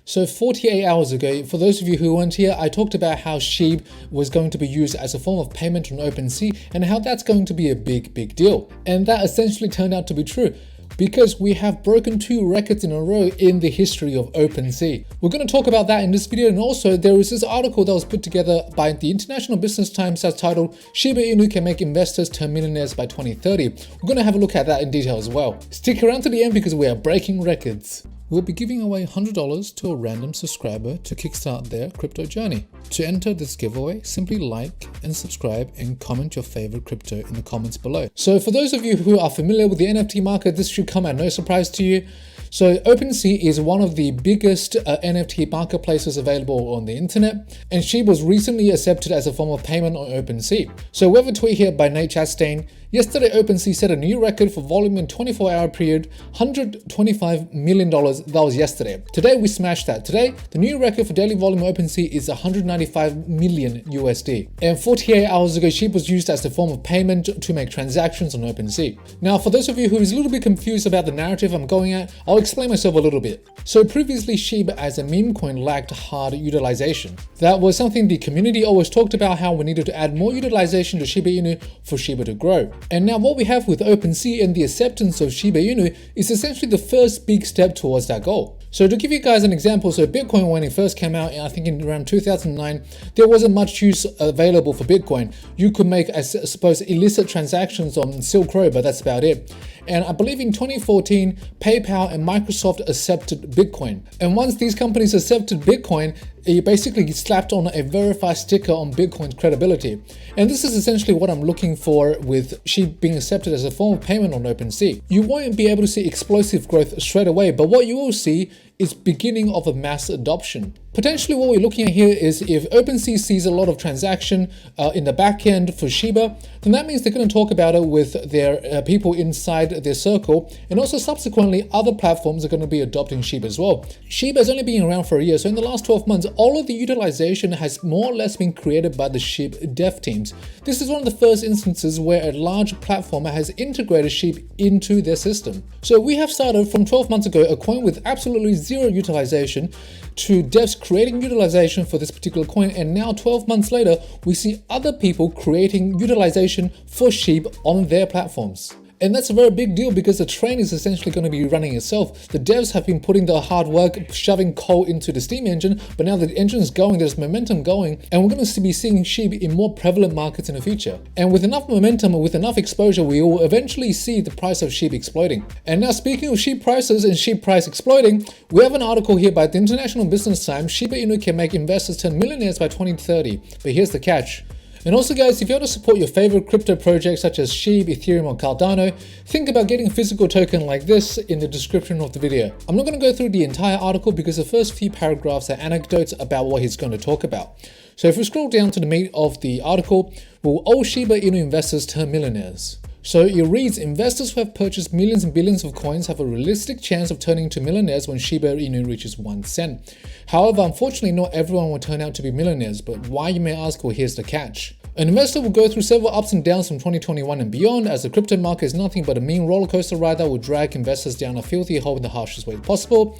So 48 hours ago, for those of you who weren't here, I talked about how SHIB was going to be used as a form of payment on OpenSea and how that's going to be a big deal. And that essentially turned out to be true, because we have broken 2 records in a row in the history of OpenSea. We're going to talk about that in this video, and also there is this article that was put together by the International Business Times that's titled "Shiba Inu can make investors turn millionaires by 2030. We're going to have a look at that in detail as well. Stick around to the end because we are breaking records. We'll be giving away $100 to a random subscriber to kickstart their crypto journey. To enter this giveaway, simply like and subscribe and comment your favorite crypto in the comments below. So for those of you who are familiar with the NFT market, this should come at no surprise to you. So OpenSea is one of the biggest NFT marketplaces available on the internet, and SHIB was recently accepted as a form of payment on OpenSea. So we have a tweet here by Nate Chastain. Yesterday, OpenSea set a new record for volume in 24-hour period, $125 million. That was yesterday. Today, we smashed that. Today, the new record for daily volume on OpenSea is 195 million USD. And 48 hours ago, SHIB was used as a form of payment to make transactions on OpenSea. Now, for those of you who is a little bit confused about the narrative I'm going at, I'll explain myself a little bit. So previously, SHIB as a meme coin lacked hard utilization. That was something the community always talked about, how we needed to add more utilization to Shiba Inu for Shiba to grow. And now what we have with OpenSea and the acceptance of Shiba Inu is essentially the first big step towards that goal. So to give you guys an example, so Bitcoin, when it first came out, I think in around 2009, there wasn't much use available for Bitcoin. You could make, I suppose, illicit transactions on Silk Road, but that's about it. And I believe in 2014, PayPal and Microsoft accepted Bitcoin. And once these companies accepted Bitcoin, it basically slapped on a verified sticker on Bitcoin's credibility. And this is essentially what I'm looking for with SHIB being accepted as a form of payment on OpenSea. You won't be able to see explosive growth straight away, but what you will see is beginning of a mass adoption. Potentially what we're looking at here is if OpenSea sees a lot of transaction in the back end for Shiba, then that means they're going to talk about it with their people inside their circle, and also subsequently other platforms are going to be adopting Shiba as well. Shiba has only been around for a year, so in the last 12 months, all of the utilization has more or less been created by the SHIB dev teams. This is one of the first instances where a large platform has integrated SHIB into their system. So we have started from 12 months ago a coin with absolutely zero utilization to devs creating utilization for this particular coin, and now 12 months later we see other people creating utilization for SHIB on their platforms. And that's a very big deal because the train is essentially going to be running itself. The devs have been putting the hard work, shoving coal into the steam engine, but now the engine is going, there's momentum going, and we're going to be seeing SHIB in more prevalent markets in the future. And with enough momentum and with enough exposure, we will eventually see the price of SHIB exploding. And now speaking of SHIB prices and SHIB price exploding, we have an article here by the International Business Times. Shiba Inu can make investors turn millionaires by 2030. But here's the catch. And also guys, if you want to support your favorite crypto projects such as SHIB, Ethereum or Cardano, think about getting a physical token like this in the description of the video. I'm not going to go through the entire article because the first few paragraphs are anecdotes about what he's going to talk about. So if we scroll down to the meat of the article, will all Shiba Inu investors turn millionaires? So it reads, investors who have purchased millions and billions of coins have a realistic chance of turning to millionaires when Shiba Inu reaches 1 cent. However, unfortunately, not everyone will turn out to be millionaires, but why, you may ask? Well, here's the catch. An investor will go through several ups and downs from 2021 and beyond, as the crypto market is nothing but a mean roller coaster ride that will drag investors down a filthy hole in the harshest way possible.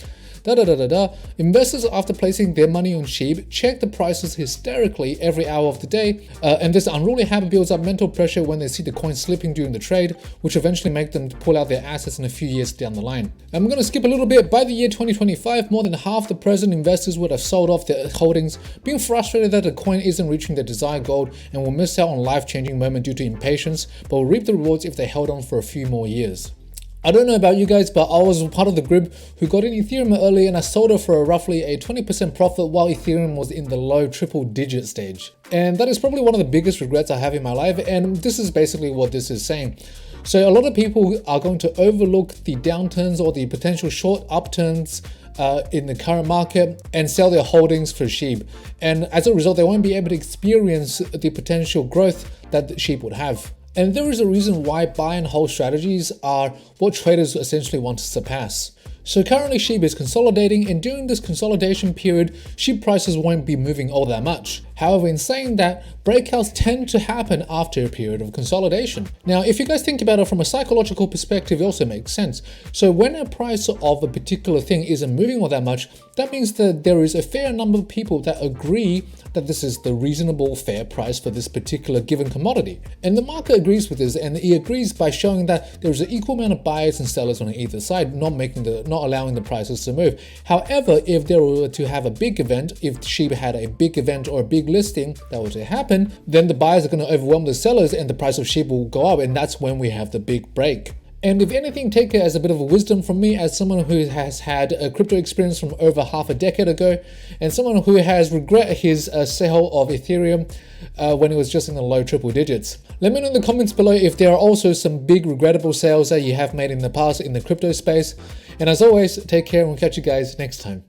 Investors, after placing their money on SHIB, check the prices hysterically every hour of the day, and this unruly habit builds up mental pressure when they see the coin slipping during the trade, which eventually make them pull out their assets in a few years down the line. I'm going to skip a little bit. By the year 2025, more than half the present investors would have sold off their holdings, being frustrated that the coin isn't reaching their desired goal and will miss out on a life-changing moment due to impatience, but will reap the rewards if they held on for a few more years. I don't know about you guys, but I was part of the group who got in Ethereum early, and I sold it for roughly a 20% profit while Ethereum was in the low triple-digit stage. And that is probably one of the biggest regrets I have in my life, and this is basically what this is saying. So a lot of people are going to overlook the downturns or the potential short upturns in the current market and sell their holdings for SHIB. And as a result, they won't be able to experience the potential growth that SHIB would have. And there is a reason why buy and hold strategies are what traders essentially want to surpass. So currently SHIB is consolidating, and during this consolidation period, SHIB prices won't be moving all that much. However, in saying that, breakouts tend to happen after a period of consolidation. Now, if you guys think about it from a psychological perspective, it also makes sense. So when a price of a particular thing isn't moving all that much, that means that there is a fair number of people that agree that this is the reasonable fair price for this particular given commodity. And the market agrees with this, and it agrees by showing that there's an equal amount of buyers and sellers on either side, not allowing the prices to move. However, if they were to have a big event, if SHIB had a big event or a big listing that were to happen, then the buyers are going to overwhelm the sellers and the price of SHIB will go up, and that's when we have the big break. And if anything, take it as a bit of a wisdom from me, as someone who has had a crypto experience from over half a decade ago, and someone who has regret his sale of Ethereum when it was just in the low triple digits. Let me know in the comments below if there are also some big regrettable sales that you have made in the past in the crypto space. And as always, take care and we'll catch you guys next time.